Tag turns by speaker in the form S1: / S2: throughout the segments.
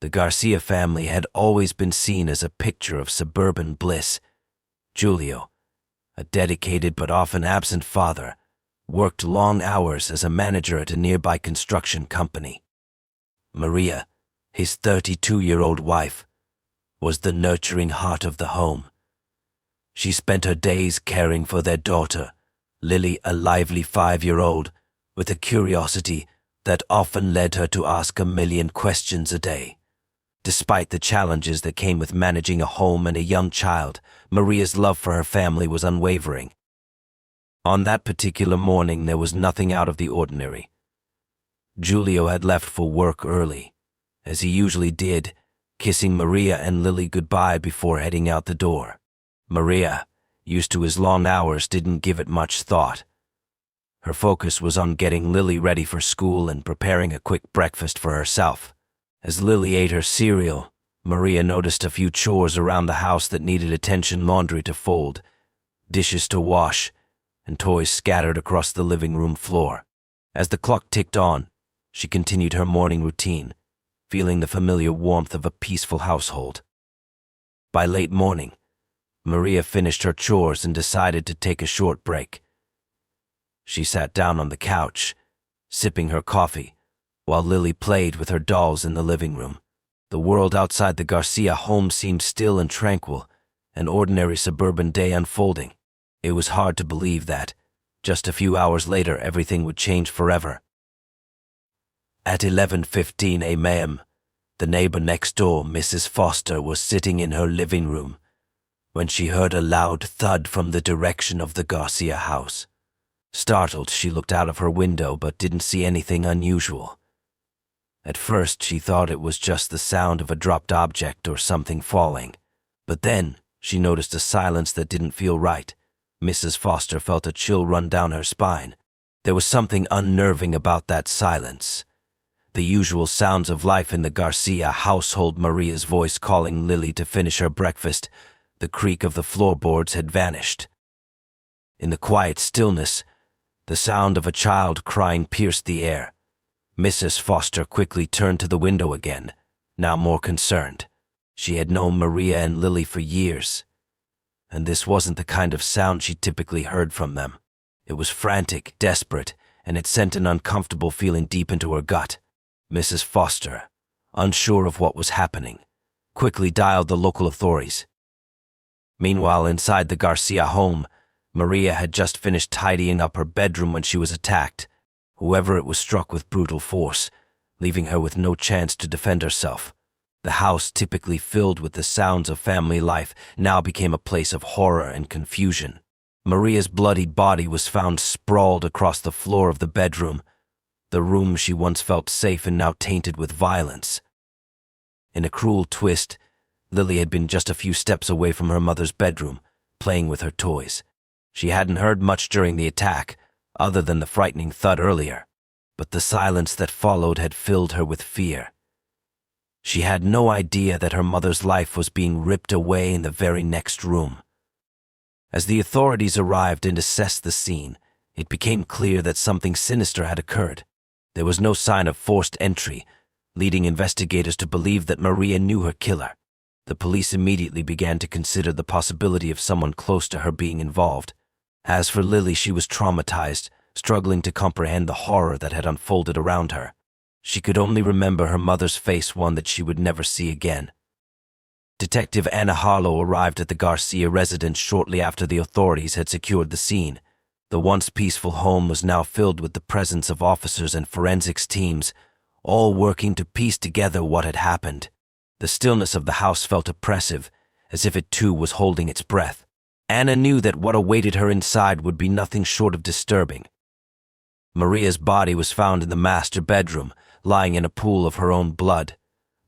S1: The Garcia family had always been seen as a picture of suburban bliss. Julio, a dedicated but often absent father, worked long hours as a manager at a nearby construction company. Maria, his 32-year-old wife, was the nurturing heart of the home. She spent her days caring for their daughter, Lily, a lively 5-year-old, with a curiosity that often led her to ask a million questions a day. Despite the challenges that came with managing a home and a young child, Maria's love for her family was unwavering. On that particular morning, there was nothing out of the ordinary. Julio had left for work early, as he usually did, kissing Maria and Lily goodbye before heading out the door. Maria, used to his long hours, didn't give it much thought. Her focus was on getting Lily ready for school and preparing a quick breakfast for herself. As Lily ate her cereal, Maria noticed a few chores around the house that needed attention: laundry to fold, dishes to wash, and toys scattered across the living room floor. As the clock ticked on, she continued her morning routine, feeling the familiar warmth of a peaceful household. By late morning, Maria finished her chores and decided to take a short break. She sat down on the couch, sipping her coffee, while Lily played with her dolls in the living room. The world outside the Garcia home seemed still and tranquil, an ordinary suburban day unfolding. It was hard to believe that, just a few hours later, everything would change forever. At 11:15 a.m., the neighbor next door, Mrs. Foster, was sitting in her living room when she heard a loud thud from the direction of the Garcia house. Startled, she looked out of her window but didn't see anything unusual. At first, she thought it was just the sound of a dropped object or something falling. But then, she noticed a silence that didn't feel right. Mrs. Foster felt a chill run down her spine. There was something unnerving about that silence. The usual sounds of life in the Garcia household, Maria's voice calling Lily to finish her breakfast, the creak of the floorboards, had vanished. In the quiet stillness, the sound of a child crying pierced the air. Mrs. Foster quickly turned to the window again, now more concerned. She had known Maria and Lily for years, and this wasn't the kind of sound she typically heard from them. It was frantic, desperate, and it sent an uncomfortable feeling deep into her gut. Mrs. Foster, unsure of what was happening, quickly dialed the local authorities. Meanwhile, inside the Garcia home, Maria had just finished tidying up her bedroom when she was attacked. Whoever it was struck with brutal force, leaving her with no chance to defend herself. The house, typically filled with the sounds of family life, now became a place of horror and confusion. Maria's bloodied body was found sprawled across the floor of the bedroom, the room she once felt safe and now tainted with violence. In a cruel twist, Lily had been just a few steps away from her mother's bedroom, playing with her toys. She hadn't heard much during the attack, other than the frightening thud earlier, but the silence that followed had filled her with fear. She had no idea that her mother's life was being ripped away in the very next room. As the authorities arrived and assessed the scene, it became clear that something sinister had occurred. There was no sign of forced entry, leading investigators to believe that Maria knew her killer. The police immediately began to consider the possibility of someone close to her being involved. As for Lily, she was traumatized, struggling to comprehend the horror that had unfolded around her. She could only remember her mother's face, one that she would never see again. Detective Anna Harlow arrived at the Garcia residence shortly after the authorities had secured the scene. The once peaceful home was now filled with the presence of officers and forensics teams, all working to piece together what had happened. The stillness of the house felt oppressive, as if it too was holding its breath. Anna knew that what awaited her inside would be nothing short of disturbing. Maria's body was found in the master bedroom, lying in a pool of her own blood.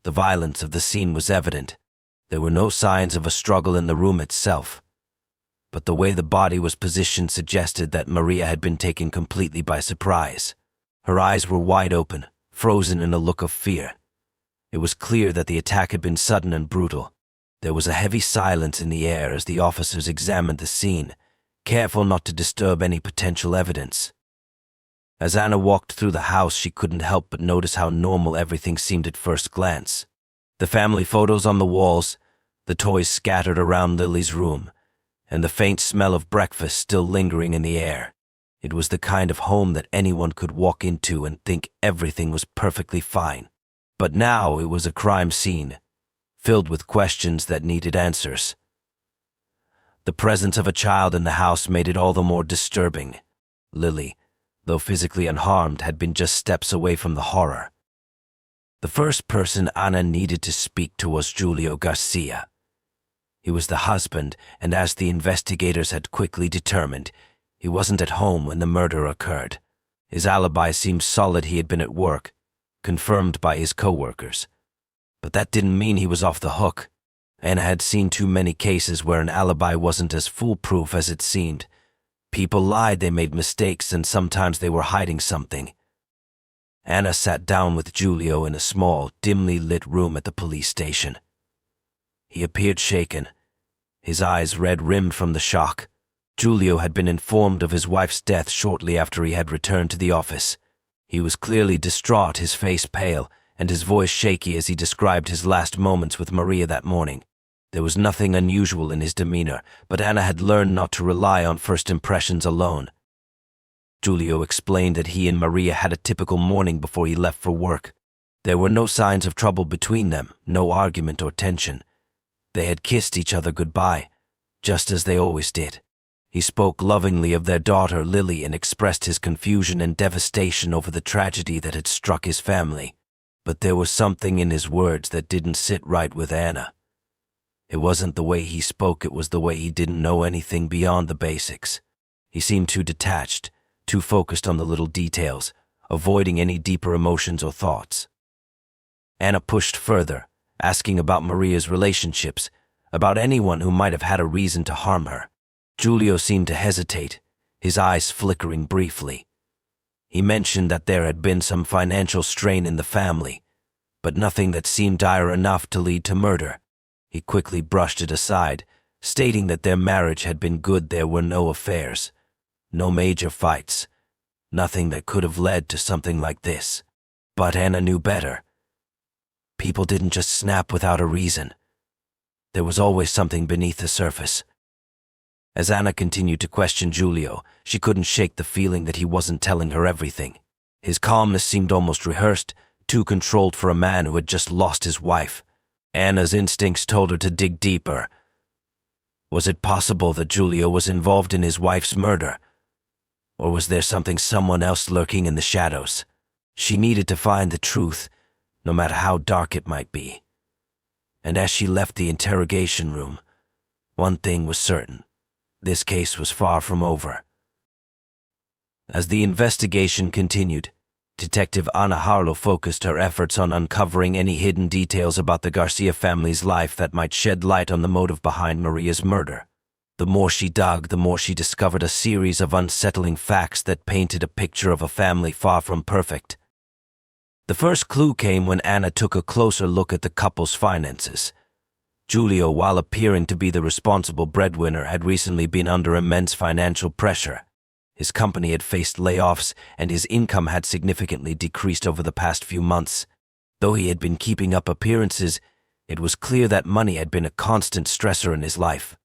S1: The violence of the scene was evident. There were no signs of a struggle in the room itself, but the way the body was positioned suggested that Maria had been taken completely by surprise. Her eyes were wide open, frozen in a look of fear. It was clear that the attack had been sudden and brutal. There was a heavy silence in the air as the officers examined the scene, careful not to disturb any potential evidence. As Anna walked through the house, she couldn't help but notice how normal everything seemed at first glance. The family photos on the walls, the toys scattered around Lily's room, and the faint smell of breakfast still lingering in the air. It was the kind of home that anyone could walk into and think everything was perfectly fine. But now it was a crime scene, filled with questions that needed answers. The presence of a child in the house made it all the more disturbing. Lily, though physically unharmed, had been just steps away from the horror. The first person Ana needed to speak to was Julio Garcia. He was the husband, and as the investigators had quickly determined, he wasn't at home when the murder occurred. His alibi seemed solid. He had been at work, confirmed by his co-workers. But that didn't mean he was off the hook. Ana had seen too many cases where an alibi wasn't as foolproof as it seemed. People lied, they made mistakes, and sometimes they were hiding something. Ana sat down with Julio in a small, dimly lit room at the police station. He appeared shaken, his eyes red-rimmed from the shock. Julio had been informed of his wife's death shortly after he had returned to the office. He was clearly distraught, his face pale, and his voice shaky as he described his last moments with Maria that morning. There was nothing unusual in his demeanor, but Ana had learned not to rely on first impressions alone. Julio explained that he and Maria had a typical morning before he left for work. There were no signs of trouble between them, no argument or tension. They had kissed each other goodbye, just as they always did. He spoke lovingly of their daughter Lily and expressed his confusion and devastation over the tragedy that had struck his family. But there was something in his words that didn't sit right with Ana. It wasn't the way he spoke, it was the way he didn't know anything beyond the basics. He seemed too detached, too focused on the little details, avoiding any deeper emotions or thoughts. Ana pushed further, asking about Maria's relationships, about anyone who might have had a reason to harm her. Julio seemed to hesitate, his eyes flickering briefly. He mentioned that there had been some financial strain in the family, but nothing that seemed dire enough to lead to murder. He quickly brushed it aside, stating that their marriage had been good. There were no affairs, no major fights, nothing that could have led to something like this. But Ana knew better. People didn't just snap without a reason. There was always something beneath the surface. As Ana continued to question Julio, she couldn't shake the feeling that he wasn't telling her everything. His calmness seemed almost rehearsed, too controlled for a man who had just lost his wife. Ana's instincts told her to dig deeper. Was it possible that Julio was involved in his wife's murder? Or was there someone else lurking in the shadows? She needed to find the truth, no matter how dark it might be. And as she left the interrogation room, one thing was certain. This case was far from over. As the investigation continued, Detective Ana Harlow focused her efforts on uncovering any hidden details about the Garcia family's life that might shed light on the motive behind Maria's murder. The more she dug, the more she discovered a series of unsettling facts that painted a picture of a family far from perfect. The first clue came when Ana took a closer look at the couple's finances. Julio, while appearing to be the responsible breadwinner, had recently been under immense financial pressure. His company had faced layoffs, and his income had significantly decreased over the past few months. Though he had been keeping up appearances, it was clear that money had been a constant stressor in his life.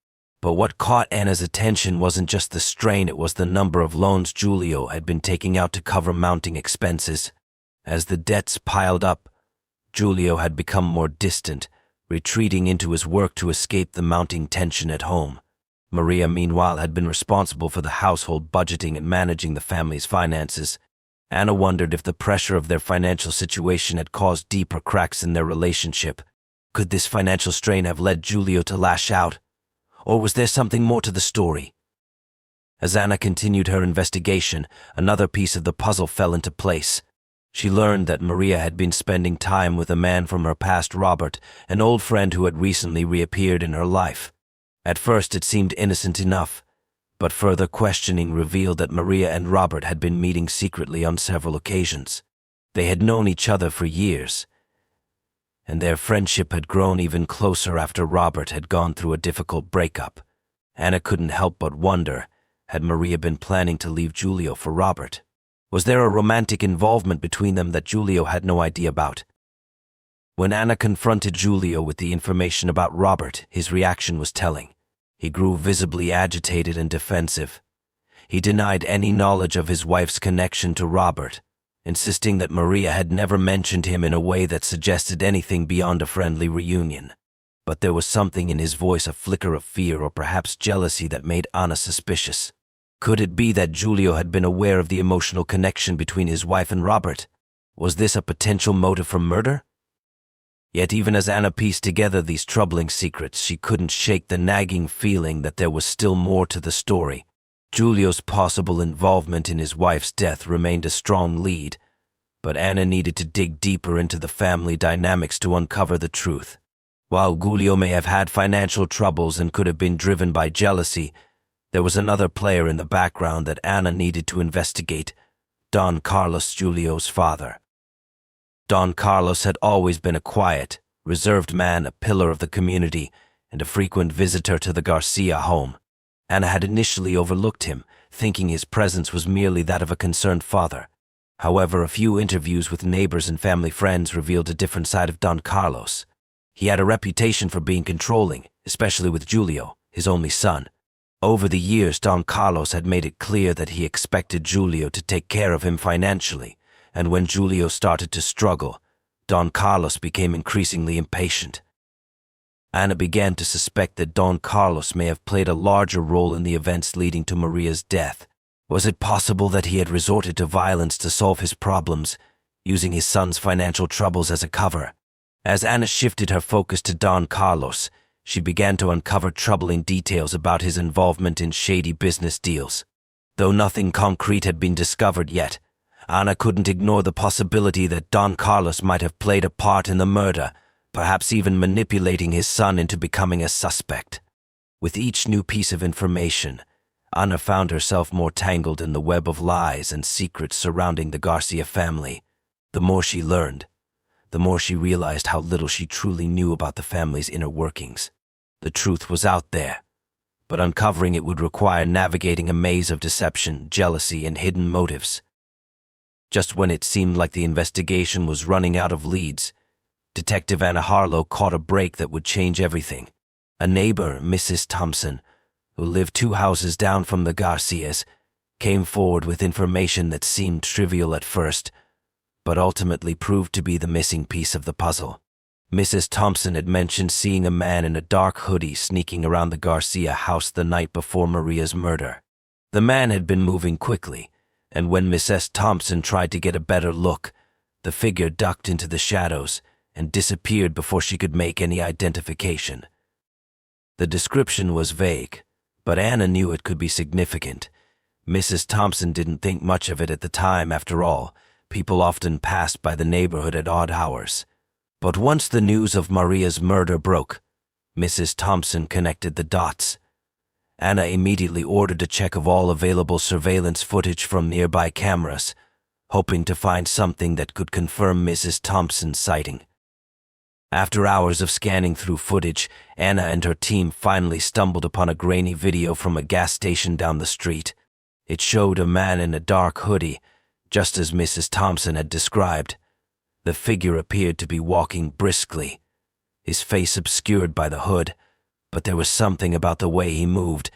S1: But what caught Ana's attention wasn't just the strain, it was the number of loans Julio had been taking out to cover mounting expenses. As the debts piled up, Julio had become more distant, retreating into his work to escape the mounting tension at home. Maria, meanwhile, had been responsible for the household budgeting and managing the family's finances. Ana wondered if the pressure of their financial situation had caused deeper cracks in their relationship. Could this financial strain have led Julio to lash out? Or was there something more to the story? As Ana continued her investigation, another piece of the puzzle fell into place. She learned that Maria had been spending time with a man from her past, Robert, an old friend who had recently reappeared in her life. At first it seemed innocent enough, but further questioning revealed that Maria and Robert had been meeting secretly on several occasions. They had known each other for years, and their friendship had grown even closer after Robert had gone through a difficult breakup. Ana couldn't help but wonder, had Maria been planning to leave Julio for Robert? Was there a romantic involvement between them that Julio had no idea about? When Anna confronted Giulio with the information about Robert, his reaction was telling. He grew visibly agitated and defensive. He denied any knowledge of his wife's connection to Robert, insisting that Maria had never mentioned him in a way that suggested anything beyond a friendly reunion. But there was something in his voice, a flicker of fear or perhaps jealousy, that made Anna suspicious. Could it be that Giulio had been aware of the emotional connection between his wife and Robert? Was this a potential motive for murder? Yet even as Anna pieced together these troubling secrets, she couldn't shake the nagging feeling that there was still more to the story. Giulio's possible involvement in his wife's death remained a strong lead, but Anna needed to dig deeper into the family dynamics to uncover the truth. While Giulio may have had financial troubles and could have been driven by jealousy, there was another player in the background that Anna needed to investigate: Don Carlos, Giulio's father. Don Carlos had always been a quiet, reserved man, a pillar of the community, and a frequent visitor to the Garcia home. Anna had initially overlooked him, thinking his presence was merely that of a concerned father. However, a few interviews with neighbors and family friends revealed a different side of Don Carlos. He had a reputation for being controlling, especially with Giulio, his only son. Over the years, Don Carlos had made it clear that he expected Giulio to take care of him financially, and when Giulio started to struggle, Don Carlos became increasingly impatient. Anna began to suspect that Don Carlos may have played a larger role in the events leading to Maria's death. Was it possible that he had resorted to violence to solve his problems, using his son's financial troubles as a cover? As Anna shifted her focus to Don Carlos, she began to uncover troubling details about his involvement in shady business deals. Though nothing concrete had been discovered yet, Anna couldn't ignore the possibility that Don Carlos might have played a part in the murder, perhaps even manipulating his son into becoming a suspect. With each new piece of information, Anna found herself more tangled in the web of lies and secrets surrounding the Garcia family. The more she learned, the more she realized how little she truly knew about the family's inner workings. The truth was out there, but uncovering it would require navigating a maze of deception, jealousy, and hidden motives. Just when it seemed like the investigation was running out of leads, Detective Anna Harlow caught a break that would change everything. A neighbor, Mrs. Thompson, who lived 2 houses down from the Garcias, came forward with information that seemed trivial at first, but ultimately proved to be the missing piece of the puzzle. Mrs. Thompson had mentioned seeing a man in a dark hoodie sneaking around the Garcia house the night before Maria's murder. The man had been moving quickly, and when Mrs. Thompson tried to get a better look, the figure ducked into the shadows and disappeared before she could make any identification. The description was vague, but Anna knew it could be significant. Mrs. Thompson didn't think much of it at the time. After all, people often passed by the neighborhood at odd hours. But once the news of Maria's murder broke, Mrs. Thompson connected the dots. Anna immediately ordered a check of all available surveillance footage from nearby cameras, hoping to find something that could confirm Mrs. Thompson's sighting. After hours of scanning through footage, Anna and her team finally stumbled upon a grainy video from a gas station down the street. It showed a man in a dark hoodie, just as Mrs. Thompson had described. The figure appeared to be walking briskly, his face obscured by the hood, but there was something about the way he moved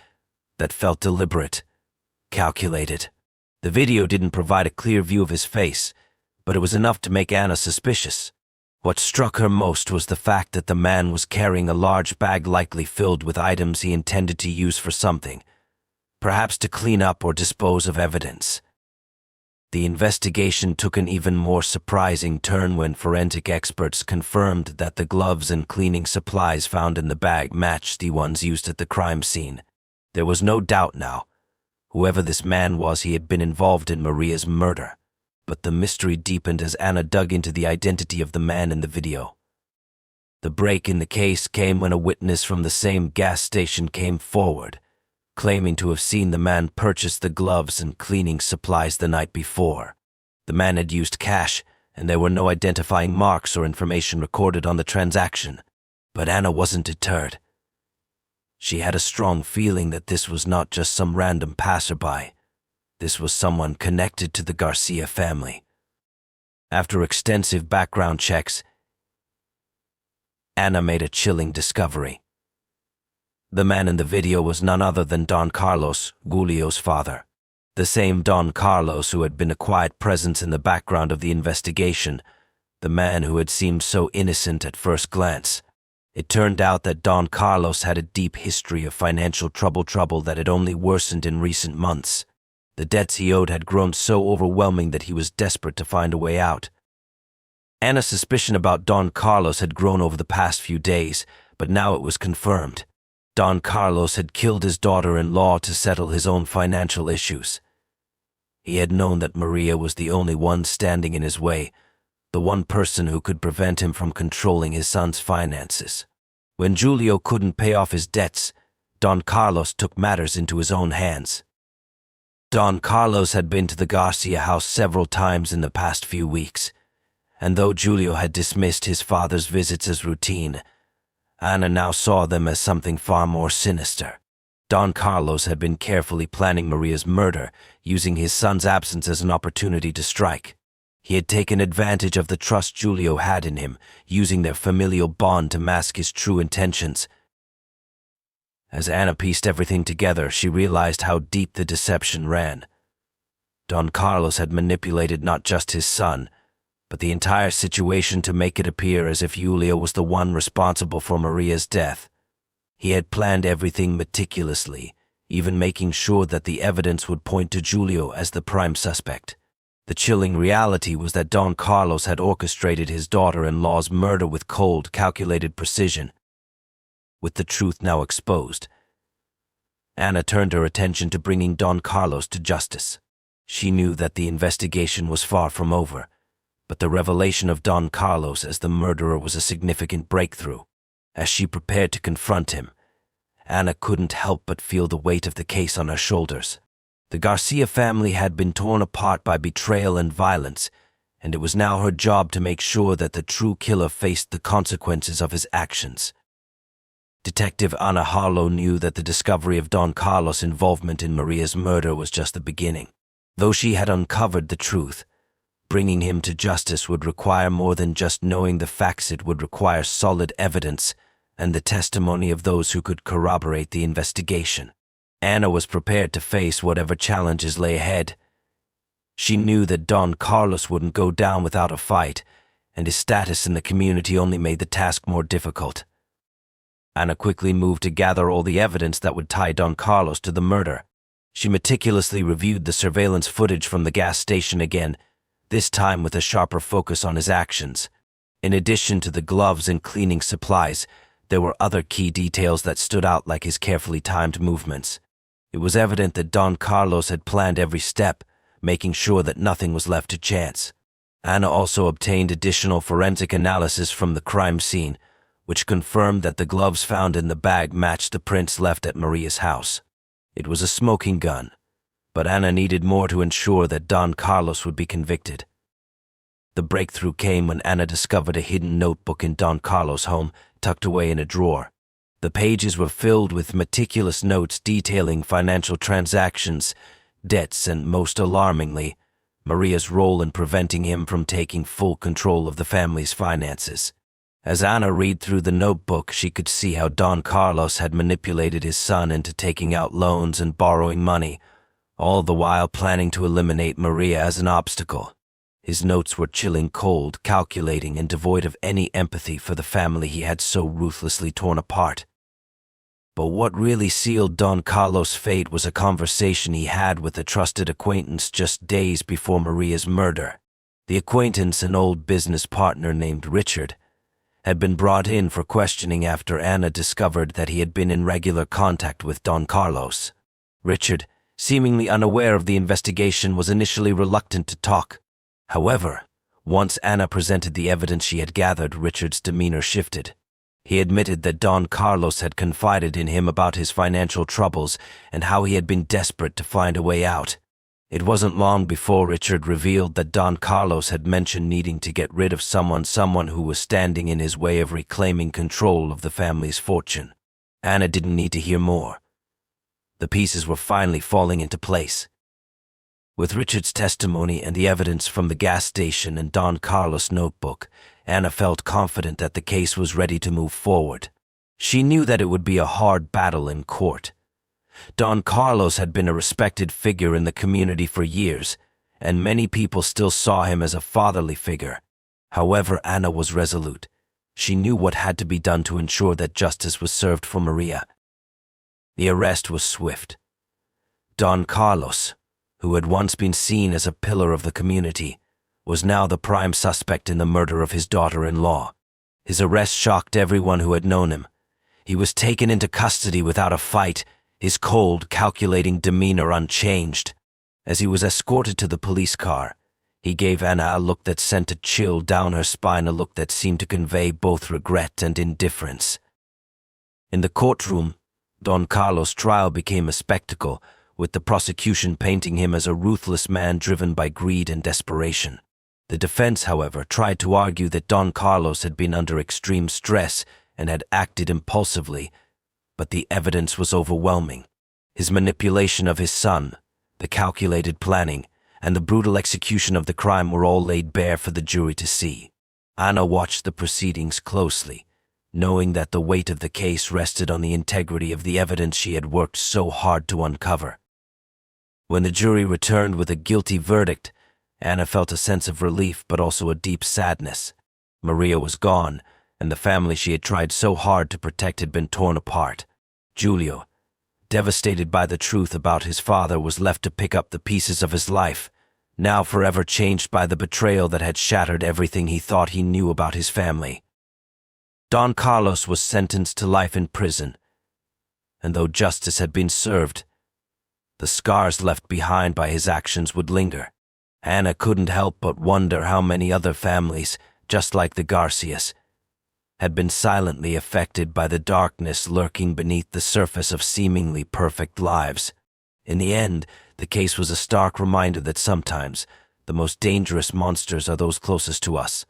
S1: that felt deliberate, calculated. The video didn't provide a clear view of his face, but it was enough to make Anna suspicious. What struck her most was the fact that the man was carrying a large bag likely filled with items he intended to use for something, perhaps to clean up or dispose of evidence. The investigation took an even more surprising turn when forensic experts confirmed that the gloves and cleaning supplies found in the bag matched the ones used at the crime scene. There was no doubt now. Whoever this man was, he had been involved in Maria's murder. But the mystery deepened as Anna dug into the identity of the man in the video. The break in the case came when a witness from the same gas station came forward, claiming to have seen the man purchase the gloves and cleaning supplies the night before. The man had used cash, and there were no identifying marks or information recorded on the transaction. But Anna wasn't deterred. She had a strong feeling that this was not just some random passerby. This was someone connected to the Garcia family. After extensive background checks, Anna made a chilling discovery. The man in the video was none other than Don Carlos, Julio's father. The same Don Carlos who had been a quiet presence in the background of the investigation, the man who had seemed so innocent at first glance. It turned out that Don Carlos had a deep history of financial trouble that had only worsened in recent months. The debts he owed had grown so overwhelming that he was desperate to find a way out. Anna's suspicion about Don Carlos had grown over the past few days, but now it was confirmed. Don Carlos had killed his daughter-in-law to settle his own financial issues. He had known that Maria was the only one standing in his way, the one person who could prevent him from controlling his son's finances. When Julio couldn't pay off his debts, Don Carlos took matters into his own hands. Don Carlos had been to the Garcia house several times in the past few weeks, and though Julio had dismissed his father's visits as routine, Anna now saw them as something far more sinister. Don Carlos had been carefully planning Maria's murder, using his son's absence as an opportunity to strike. He had taken advantage of the trust Julio had in him, using their familial bond to mask his true intentions. As Anna pieced everything together, she realized how deep the deception ran. Don Carlos had manipulated not just his son, but the entire situation to make it appear as if Julio was the one responsible for Maria's death. He had planned everything meticulously, even making sure that the evidence would point to Julio as the prime suspect. The chilling reality was that Don Carlos had orchestrated his daughter-in-law's murder with cold, calculated precision. With the truth now exposed, Anna turned her attention to bringing Don Carlos to justice. She knew that the investigation was far from over, but the revelation of Don Carlos as the murderer was a significant breakthrough. As she prepared to confront him, Anna couldn't help but feel the weight of the case on her shoulders. The Garcia family had been torn apart by betrayal and violence, and it was now her job to make sure that the true killer faced the consequences of his actions. Detective Ana Harlow knew that the discovery of Don Carlos' involvement in Maria's murder was just the beginning. Though she had uncovered the truth, bringing him to justice would require more than just knowing the facts. It would require solid evidence and the testimony of those who could corroborate the investigation. Anna was prepared to face whatever challenges lay ahead. She knew that Don Carlos wouldn't go down without a fight, and his status in the community only made the task more difficult. Anna quickly moved to gather all the evidence that would tie Don Carlos to the murder. She meticulously reviewed the surveillance footage from the gas station again, this time with a sharper focus on his actions. In addition to the gloves and cleaning supplies, there were other key details that stood out, like his carefully timed movements. It was evident that Don Carlos had planned every step, making sure that nothing was left to chance. Anna also obtained additional forensic analysis from the crime scene, which confirmed that the gloves found in the bag matched the prints left at Maria's house. It was a smoking gun, but Anna needed more to ensure that Don Carlos would be convicted. The breakthrough came when Anna discovered a hidden notebook in Don Carlos' home, tucked away in a drawer. The pages were filled with meticulous notes detailing financial transactions, debts, and, most alarmingly, Maria's role in preventing him from taking full control of the family's finances. As Anna read through the notebook, she could see how Don Carlos had manipulated his son into taking out loans and borrowing money, all the while planning to eliminate Maria as an obstacle. His notes were chilling cold, calculating, and devoid of any empathy for the family he had so ruthlessly torn apart. But what really sealed Don Carlos' fate was a conversation he had with a trusted acquaintance just days before Maria's murder. The acquaintance, an old business partner named Richard, had been brought in for questioning after Anna discovered that he had been in regular contact with Don Carlos. Richard, seemingly unaware of the investigation, was initially reluctant to talk. However, once Anna presented the evidence she had gathered, Richard's demeanor shifted. He admitted that Don Carlos had confided in him about his financial troubles and how he had been desperate to find a way out. It wasn't long before Richard revealed that Don Carlos had mentioned needing to get rid of someone who was standing in his way of reclaiming control of the family's fortune. Anna didn't need to hear more. The pieces were finally falling into place. With Richard's testimony and the evidence from the gas station and Don Carlos' notebook, Anna felt confident that the case was ready to move forward. She knew that it would be a hard battle in court. Don Carlos had been a respected figure in the community for years, and many people still saw him as a fatherly figure. However, Anna was resolute. She knew what had to be done to ensure that justice was served for Maria. The arrest was swift. Don Carlos, who had once been seen as a pillar of the community, was now the prime suspect in the murder of his daughter-in-law. His arrest shocked everyone who had known him. He was taken into custody without a fight, his cold, calculating demeanor unchanged. As he was escorted to the police car, he gave Anna a look that sent a chill down her spine, a look that seemed to convey both regret and indifference. In the courtroom, Don Carlos' trial became a spectacle, with the prosecution painting him as a ruthless man driven by greed and desperation. The defense, however, tried to argue that Don Carlos had been under extreme stress and had acted impulsively, but the evidence was overwhelming. His manipulation of his son, the calculated planning, and the brutal execution of the crime were all laid bare for the jury to see. Anna watched the proceedings closely, knowing that the weight of the case rested on the integrity of the evidence she had worked so hard to uncover. When the jury returned with a guilty verdict, Anna felt a sense of relief but also a deep sadness. Maria was gone, and the family she had tried so hard to protect had been torn apart. Giulio, devastated by the truth about his father, was left to pick up the pieces of his life, now forever changed by the betrayal that had shattered everything he thought he knew about his family. Don Carlos was sentenced to life in prison, and though justice had been served, the scars left behind by his actions would linger. Anna couldn't help but wonder how many other families, just like the Garcias, had been silently affected by the darkness lurking beneath the surface of seemingly perfect lives. In the end, the case was a stark reminder that sometimes the most dangerous monsters are those closest to us.